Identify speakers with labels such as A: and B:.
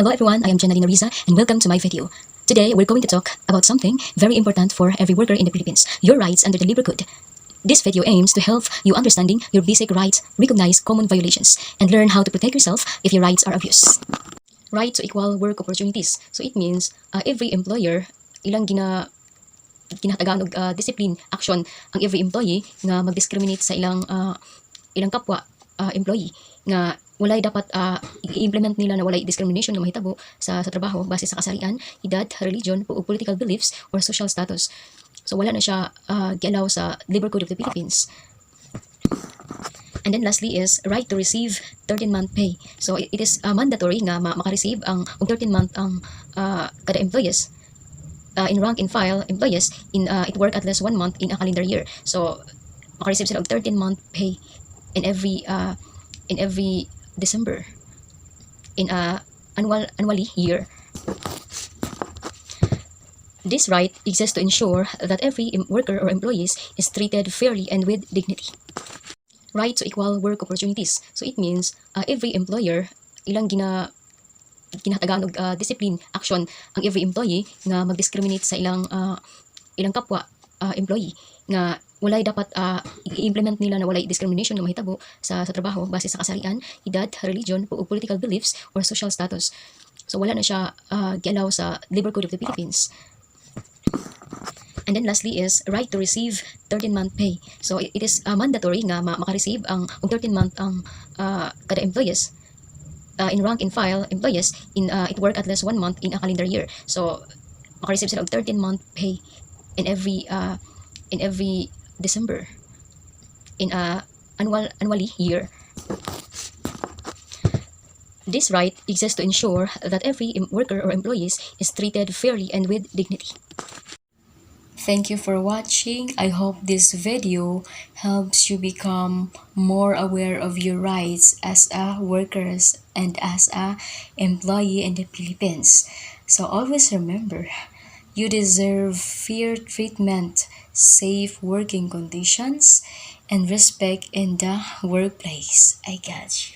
A: Hello everyone, I am Janalina Riza and welcome to my video. Today, we're going to talk about something very important for every worker in the Philippines, your rights under the Labor Code. This video aims to help you understanding your basic rights, recognize common violations, and learn how to protect yourself if your rights are abused. Right to equal work opportunities. So it means every employer, ilang ginatagaan og discipline action ang every employee nga mag-discriminate sa ilang kapwa employee nga walay dapat i-implement nila na walay discrimination nga mahitabo sa trabaho base sa kasarian, edad, religion, o political beliefs or social status. So wala na siya gi-allow sa Labor Code of the Philippines. And then lastly is right to receive 13-month pay. So it is mandatory nga maka-receive ang 13-month ang kada employees in rank and file employees in it work at least 1 month in a calendar year. So maka-receive sila og 13-month pay in every December in annually year. This right exists to ensure that every worker or employees is treated fairly and with dignity. Right to equal work opportunities. So it means every employer ilang ginatagaan og discipline action ang every employee nga mag-discriminate sa ilang kapwa employee nga walay dapat i-implement nila na walay discrimination nga mahitabo sa trabaho base sa kasarian, edad, religion, o political beliefs or social status. So wala na siya gi-allow sa Labor Code of the Philippines. And then lastly is right to receive 13-month pay. So it is mandatory nga maka-receive ang 13-month ang kada employees in rank and file employees in it work at least 1 month in a calendar year. So maka-receive sila og 13-month pay in every December in annually year. This right exists to ensure that every worker or employees is treated fairly and with dignity. Thank you for watching. I hope this video helps you become more aware of your rights as a workers and as a employee in the Philippines. So always remember, you deserve fair treatment, safe working conditions, and respect in the workplace. I got you.